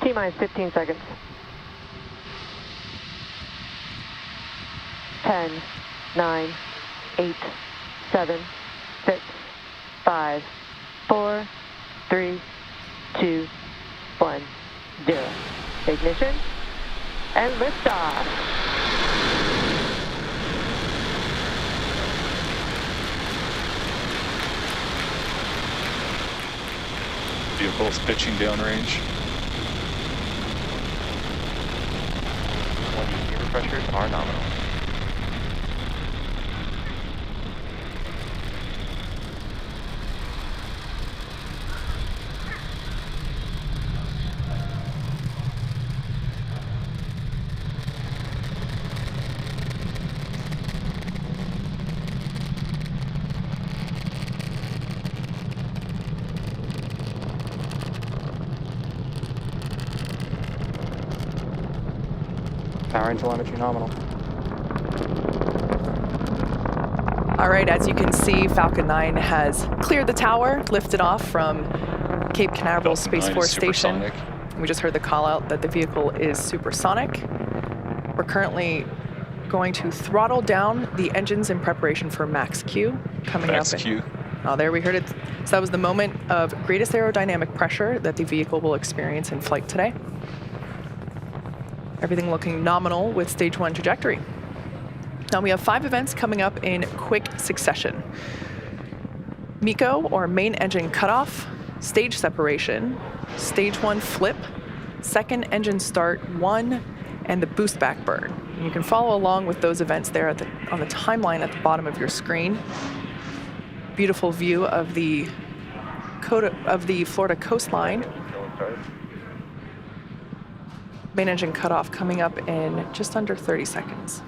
T-minus 15 seconds. 10, 9, 8, 7, 6, 5, 4, 3, 2, 1, 0. Ignition and liftoff. Vehicle's pitching downrange. Receiver pressures are nominal. Power and telemetry nominal. All right, as you can see, Falcon 9 has cleared the tower, lifted off from Cape Canaveral Space Force Station. We just heard the call out that the vehicle is supersonic. We're currently going to throttle down the engines in preparation for max Q coming Max up. Q. Oh, there we heard it. So that was the moment of greatest aerodynamic pressure that the vehicle will experience in flight today. Everything looking nominal with stage 1 trajectory. Now we have 5 events coming up in quick succession. MECO, or main engine cutoff, stage separation, stage 1 flip, second engine start 1, and the boost back burn. And you can follow along with those events there on the timeline at the bottom of your screen. Beautiful view of the Florida coastline. Main engine cutoff coming up in just under 30 seconds.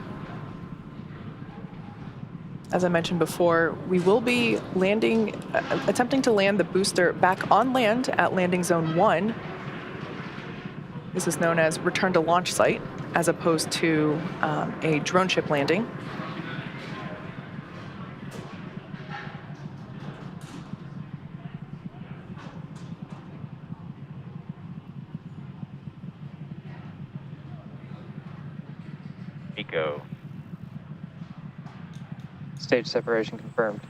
As I mentioned before, we will be attempting to land the booster back on land at landing zone 1. This is known as return to launch site, as opposed to a drone ship landing. MECO. Stage separation confirmed.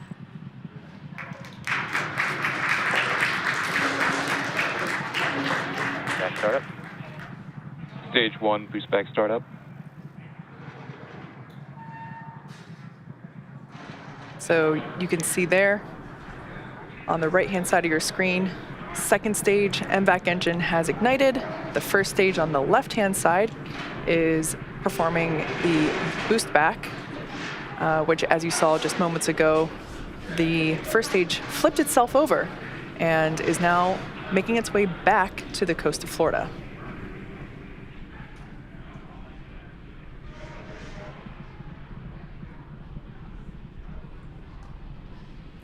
Back startup. Stage 1 boost back startup. So you can see there on the right-hand side of your screen, second stage MVAC engine has ignited. The first stage on the left-hand side is performing the boost back, which, as you saw just moments ago, the first stage flipped itself over and is now making its way back to the coast of Florida.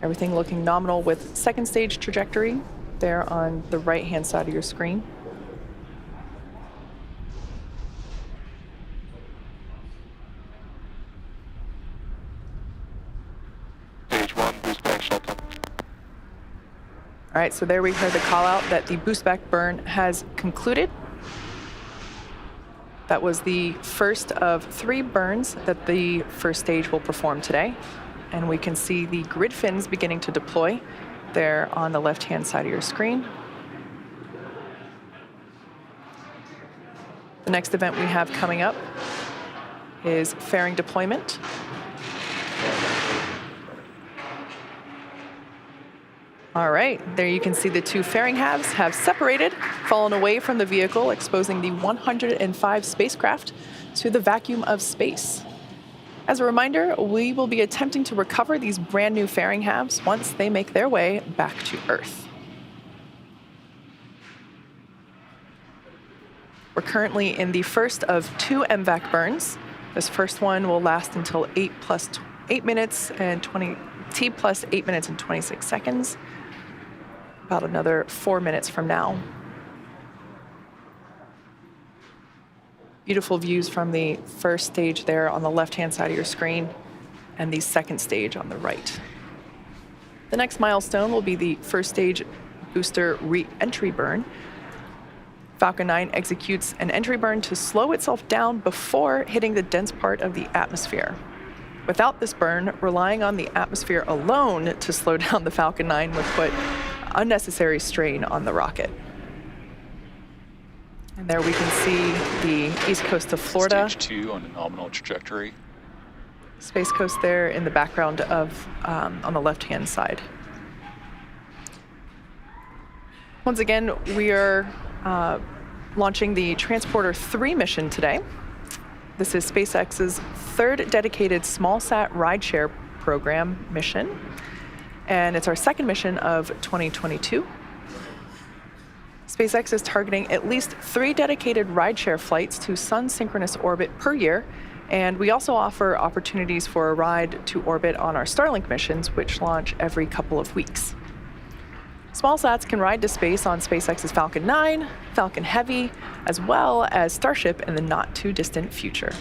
Everything looking nominal with second stage trajectory there on the right-hand side of your screen. Stage 1 boost back shutdown. All right, so there we heard the call out that the boost back burn has concluded. That was the first of 3 burns that the first stage will perform today. And we can see the grid fins beginning to deploy there on the left-hand side of your screen. The next event we have coming up is fairing deployment. All right, there you can see the 2 fairing halves have separated, fallen away from the vehicle, exposing the 105 spacecraft to the vacuum of space. As a reminder, we will be attempting to recover these brand new fairing halves once they make their way back to Earth. We're currently in the first of 2 MVAC burns. This first one will last until T plus 8 minutes and 26 seconds. About another 4 minutes from now. Beautiful views from the first stage there on the left-hand side of your screen and the second stage on the right. The next milestone will be the first stage booster re-entry burn. Falcon 9 executes an entry burn to slow itself down before hitting the dense part of the atmosphere. Without this burn, relying on the atmosphere alone to slow down the Falcon 9 would put unnecessary strain on the rocket. And there we can see the east coast of Florida. Stage 2 on a nominal trajectory. Space Coast there in the background of on the left-hand side. Once again, we are launching the Transporter-3 mission today. This is SpaceX's third dedicated small-sat rideshare program mission, and it's our second mission of 2022. SpaceX is targeting at least 3 dedicated rideshare flights to sun-synchronous orbit per year, and we also offer opportunities for a ride to orbit on our Starlink missions, which launch every couple of weeks. Small sats can ride to space on SpaceX's Falcon 9, Falcon Heavy, as well as Starship in the not-too-distant future.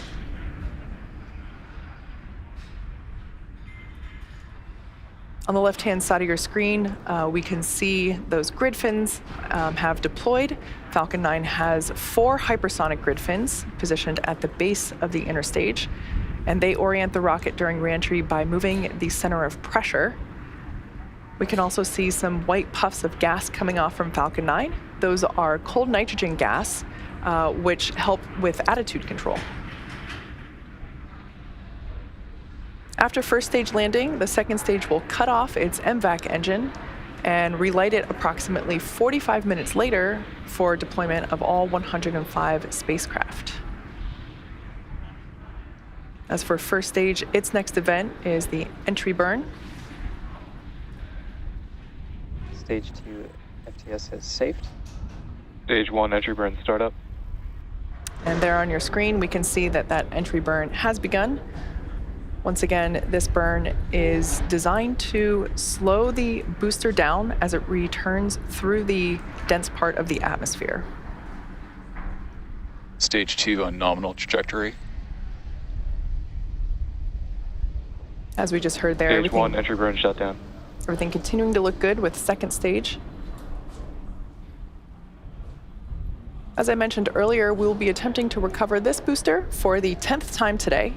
On the left-hand side of your screen, we can see those grid fins have deployed. Falcon 9 has 4 hypersonic grid fins positioned at the base of the inner stage, and they orient the rocket during reentry by moving the center of pressure. We can also see some white puffs of gas coming off from Falcon 9. Those are cold nitrogen gas, which help with attitude control. After first stage landing, the second stage will cut off its MVAC engine and relight it approximately 45 minutes later for deployment of all 105 spacecraft. As for first stage, its next event is the entry burn. Stage 2 FTS has safed. Stage 1 entry burn startup. And there on your screen, we can see that that entry burn has begun. Once again, this burn is designed to slow the booster down as it returns through the dense part of the atmosphere. Stage 2 on nominal trajectory. As we just heard there, Stage 1 entry burn shutdown. everything continuing to look good with second stage. As I mentioned earlier, we'll be attempting to recover this booster for the 10th time today,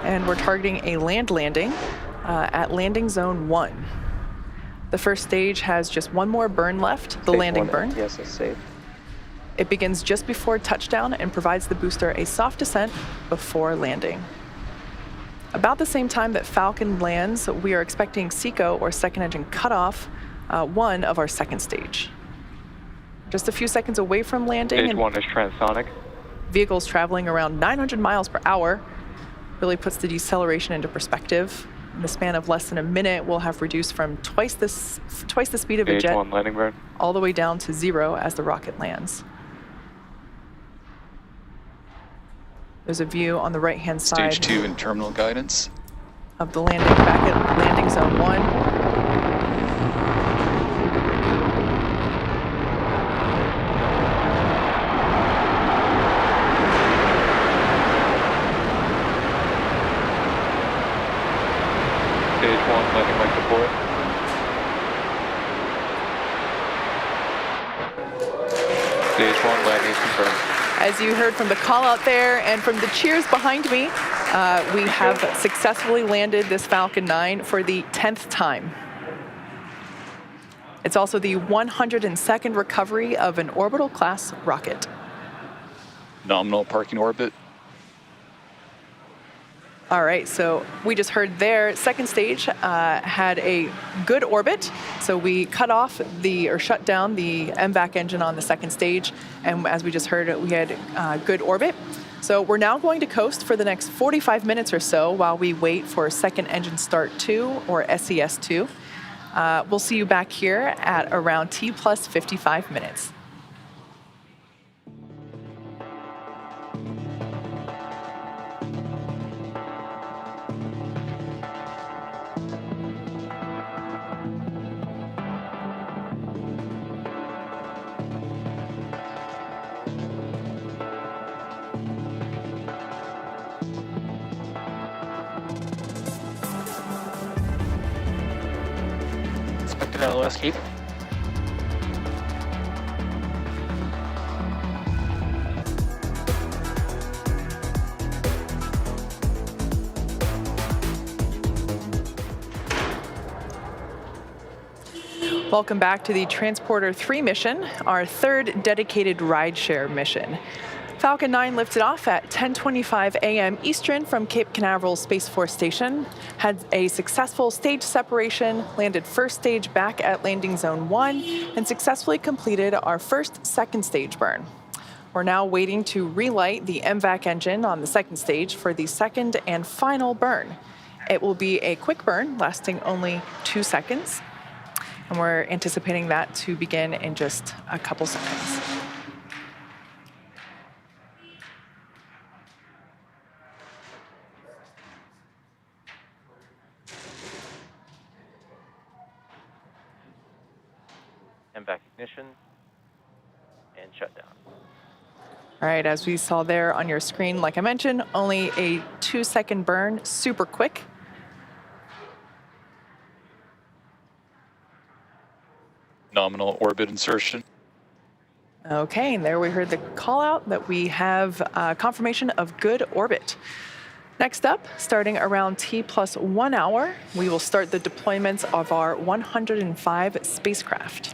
and we're targeting a land landing at landing zone 1. The first stage has just one more burn left, the landing burn. FTS is safe. It begins just before touchdown and provides the booster a soft descent before landing. About the same time that Falcon lands, we are expecting SECO, or second engine cutoff, 1 of our second stage. Just a few seconds away from landing. Stage 1 is transonic. Vehicles traveling around 900 miles per hour. Really puts the deceleration into perspective. In the span of less than a minute, we'll have reduced from twice the speed of a Stage jet 1 landing burn. all the way down to 0 as the rocket lands. There's a view on the right-hand side Stage 2 in terminal guidance. of the landing back at landing zone 1. Stage 1 landing like before. Stage 1 landing is confirmed. As you heard from the call out there and from the cheers behind me, we have successfully landed this Falcon 9 for the 10th time. It's also the 102nd recovery of an orbital class rocket. Nominal parking orbit. All right, so we just heard there, second stage had a good orbit. So we cut off or shut down the MVAC engine on the second stage. And as we just heard, we had good orbit. So we're now going to coast for the next 45 minutes or so while we wait for second engine start 2, or SES-II. We'll see you back here at around T plus 55 minutes. Expected LOS keep. Welcome back to the Transporter 3 mission, our third dedicated rideshare mission. Falcon 9 lifted off at 10:25 a.m. Eastern from Cape Canaveral Space Force Station, had a successful stage separation, landed first stage back at landing zone 1, and successfully completed our first second stage burn. We're now waiting to relight the MVAC engine on the second stage for the second and final burn. It will be a quick burn lasting only 2 seconds, and we're anticipating that to begin in just a couple seconds. MVAC ignition and shutdown. All right, as we saw there on your screen, like I mentioned, only a 2-second burn, super quick. Nominal orbit insertion. Okay, and there we heard the call out that we have confirmation of good orbit. Next up, starting around T+1 hour, we will start the deployments of our 105 spacecraft.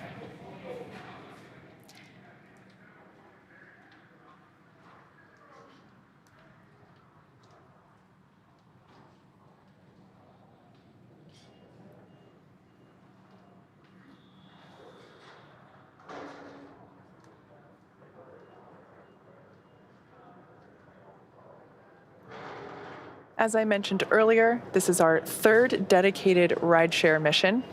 As I mentioned earlier, this is our third dedicated rideshare mission.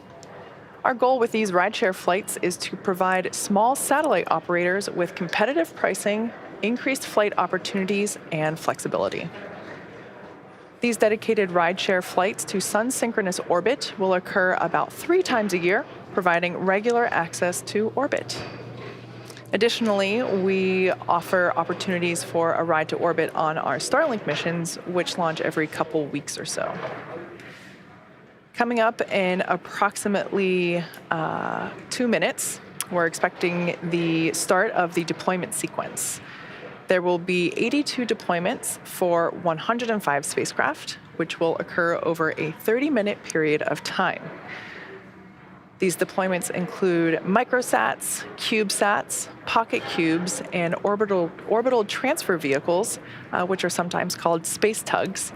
Our goal with these rideshare flights is to provide small satellite operators with competitive pricing, increased flight opportunities, and flexibility. These dedicated rideshare flights to sun-synchronous orbit will occur about 3 times a year, providing regular access to orbit. Additionally, we offer opportunities for a ride to orbit on our Starlink missions, which launch every couple weeks or so. Coming up in approximately 2 minutes, we're expecting the start of the deployment sequence. There will be 82 deployments for 105 spacecraft, which will occur over a 30-minute period of time. These deployments include microsats, CubeSats, PocketQubes, and orbital transfer vehicles, which are sometimes called space tugs.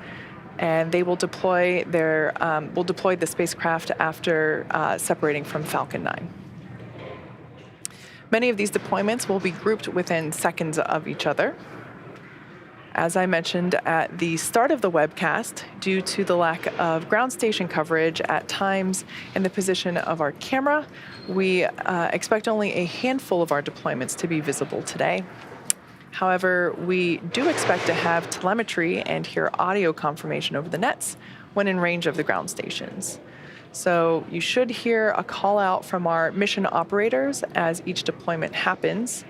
And they will deploy the spacecraft after separating from Falcon 9. Many of these deployments will be grouped within seconds of each other. As I mentioned at the start of the webcast, due to the lack of ground station coverage at times in the position of our camera, we expect only a handful of our deployments to be visible today. However, we do expect to have telemetry and hear audio confirmation over the nets when in range of the ground stations. So you should hear a call out from our mission operators as each deployment happens.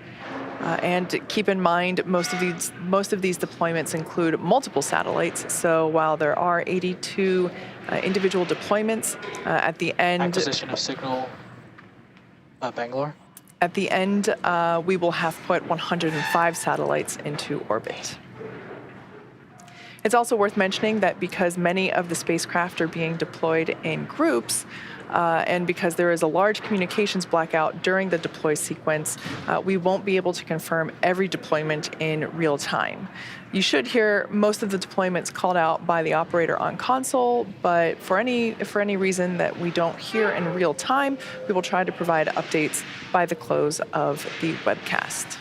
And keep in mind, most of these deployments include multiple satellites. So while there are 82 individual deployments, at the end, acquisition of signal, Bangalore. At the end, we will have put 105 satellites into orbit. It's also worth mentioning that because many of the spacecraft are being deployed in groups, and because there is a large communications blackout during the deploy sequence, we won't be able to confirm every deployment in real time. You should hear most of the deployments called out by the operator on console, but for any reason that we don't hear in real time, we will try to provide updates by the close of the webcast.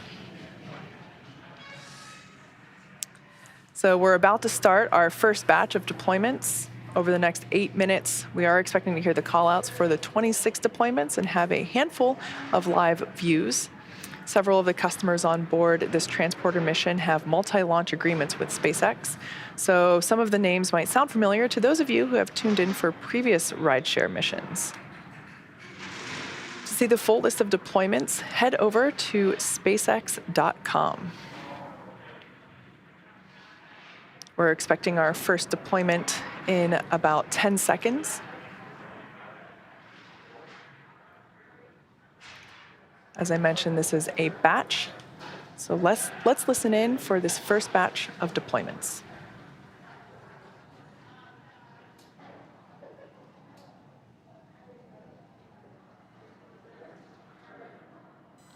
So we're about to start our first batch of deployments. Over the next 8 minutes, we are expecting to hear the callouts for the 26 deployments and have a handful of live views. Several of the customers on board this transporter mission have multi-launch agreements with SpaceX, so some of the names might sound familiar to those of you who have tuned in for previous rideshare missions. To see the full list of deployments, head over to SpaceX.com. We're expecting our first deployment in about 10 seconds. As I mentioned, this is a batch. So let's listen in for this first batch of deployments.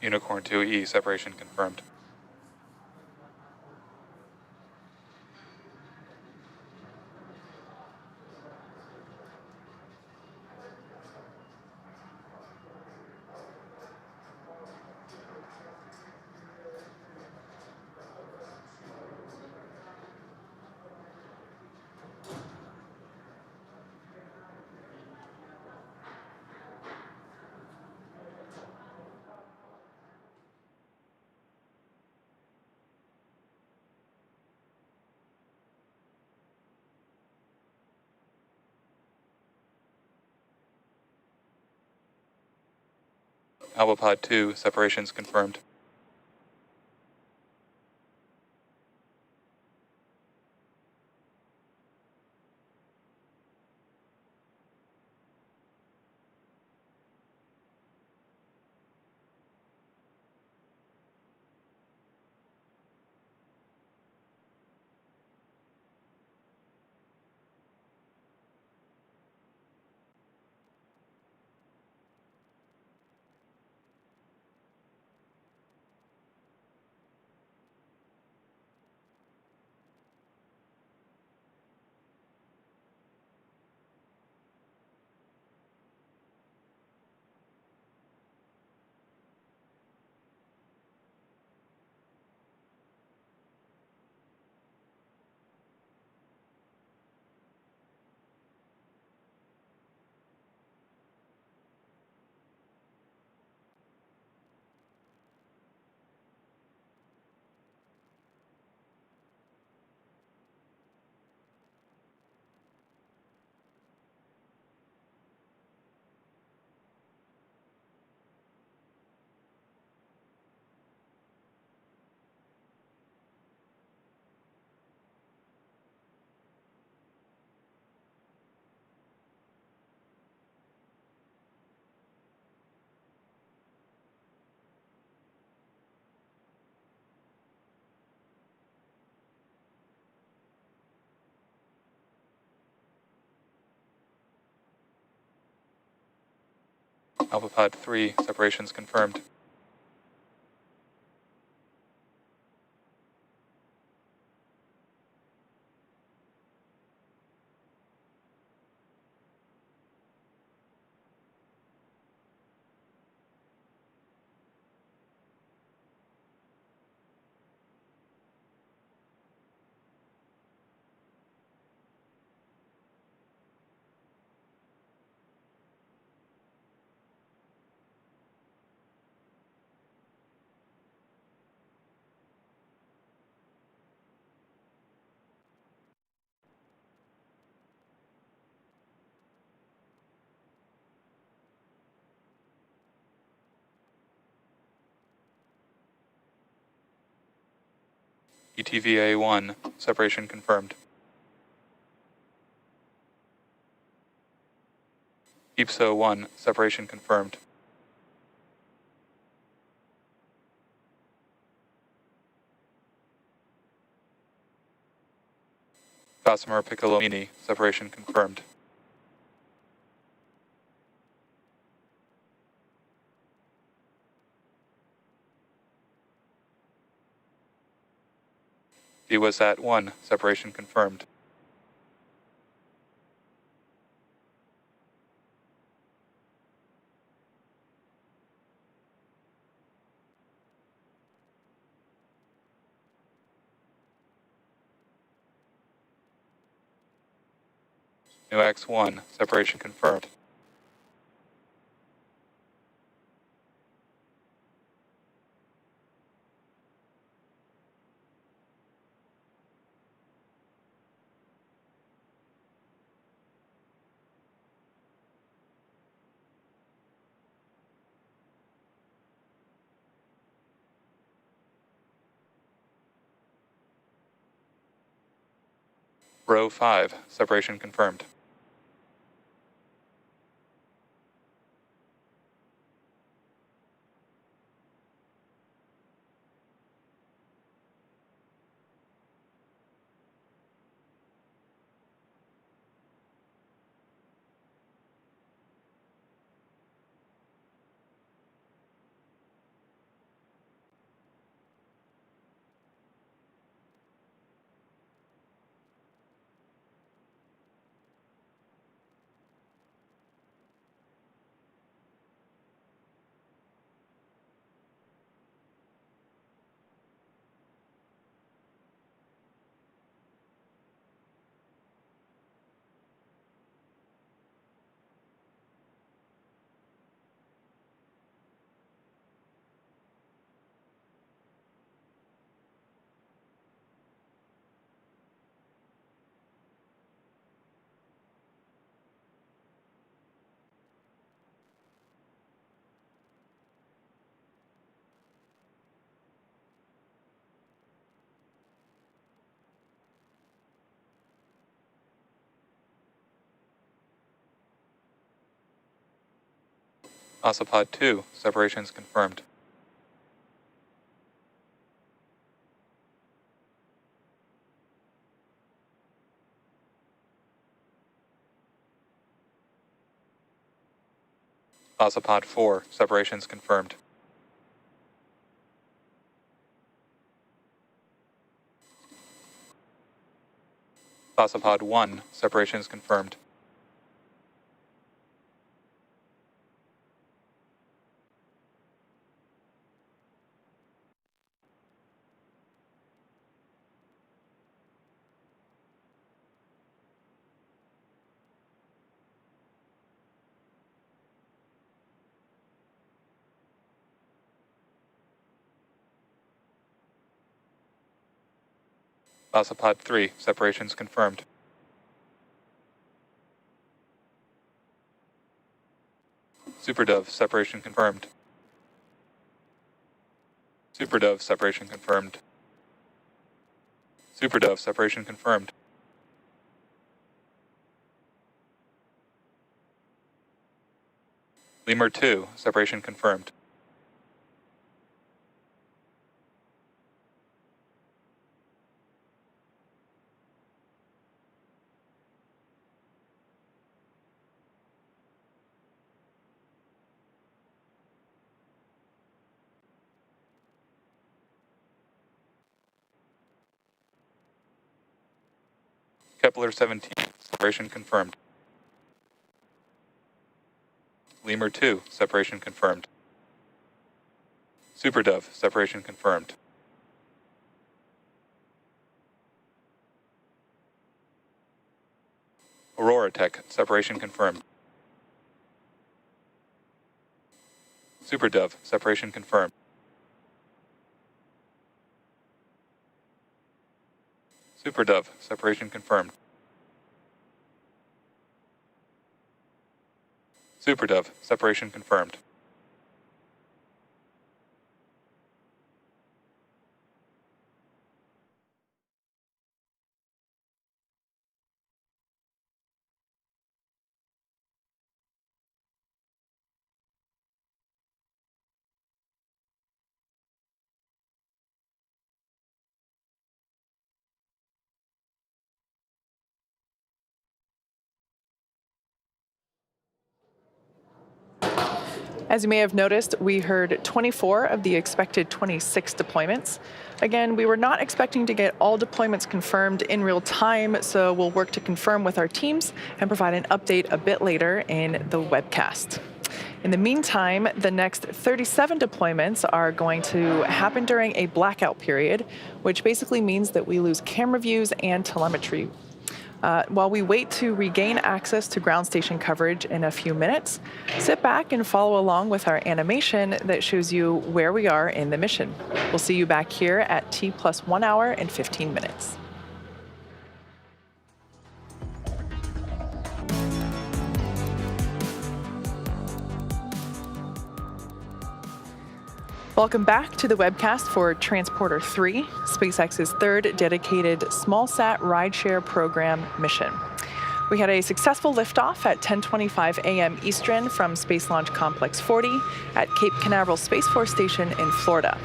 Unicorn 2E, separation confirmed. Alpha Pod 2, separations confirmed. Alpha Pod 3, separations confirmed. ETVA 1, separation confirmed. EPSO 1, separation confirmed. Gossamer Piccolomini, separation confirmed. DWASAT 1, separation confirmed. NUX 1, separation confirmed. Row 5, separation confirmed. Oscillopod 2, separations confirmed. Oscillopod 4, separations confirmed. Oscillopod 1, separations confirmed. Oscillopod 3, separations confirmed. Superdove, separation confirmed. Superdove, separation confirmed. Superdove, separation confirmed. Lemur 2, separation confirmed. Kepler 17, separation confirmed. Lemur 2, separation confirmed. Superdove, separation confirmed. Aurora Tech, separation confirmed. Superdove, separation confirmed. Superdove, separation confirmed. Superdove, separation confirmed. As you may have noticed, we heard 24 of the expected 26 deployments. Again, we were not expecting to get all deployments confirmed in real time, so we'll work to confirm with our teams and provide an update a bit later in the webcast. In the meantime, the next 37 deployments are going to happen during a blackout period, which basically means that we lose camera views and telemetry. While we wait to regain access to ground station coverage in a few minutes, sit back and follow along with our animation that shows you where we are in the mission. We'll see you back here at T+1 hour and 15 minutes. Welcome back to the webcast for Transporter 3, SpaceX's third dedicated small-sat rideshare program mission. We had a successful liftoff at 10:25 a.m. Eastern from Space Launch Complex 40 at Cape Canaveral Space Force Station in Florida.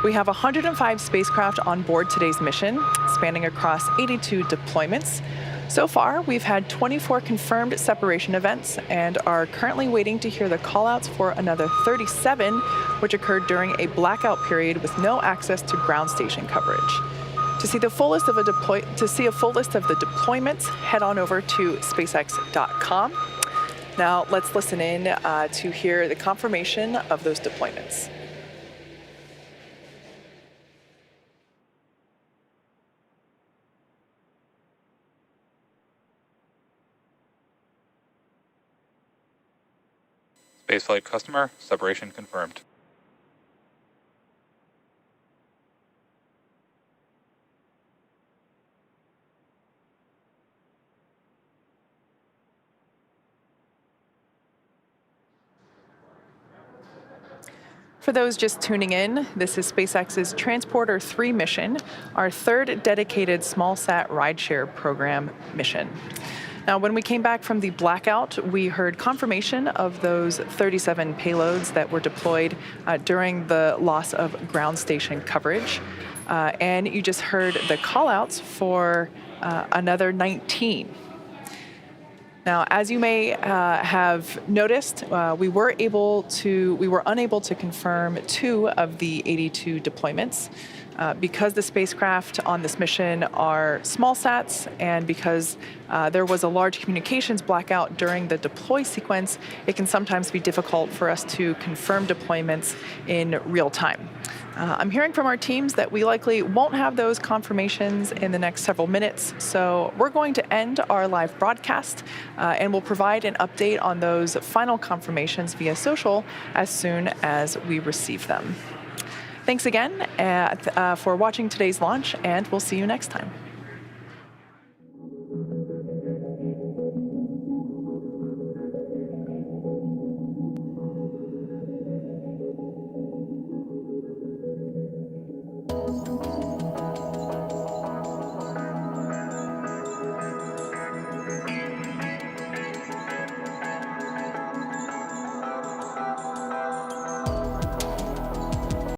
We have 105 spacecraft on board today's mission, spanning across 82 deployments. So far, we've had 24 confirmed separation events and are currently waiting to hear the callouts for another 37, which occurred during a blackout period with no access to ground station coverage. To see a full list of the deployments, head on over to SpaceX.com. Now, let's listen in to hear the confirmation of those deployments. Spaceflight customer, separation confirmed. For those just tuning in, this is SpaceX's Transporter 3 mission, our third dedicated small-sat rideshare program mission. Now, when we came back from the blackout, we heard confirmation of those 37 payloads that were deployed during the loss of ground station coverage. And you just heard the callouts for another 19. Now, as you may have noticed, we were unable to confirm 2 of the 82 deployments. Because the spacecraft on this mission are small sats, and because there was a large communications blackout during the deploy sequence, it can sometimes be difficult for us to confirm deployments in real time. I'm hearing from our teams that we likely won't have those confirmations in the next several minutes, so we're going to end our live broadcast and we'll provide an update on those final confirmations via social as soon as we receive them. Thanks again for watching today's launch, and we'll see you next time.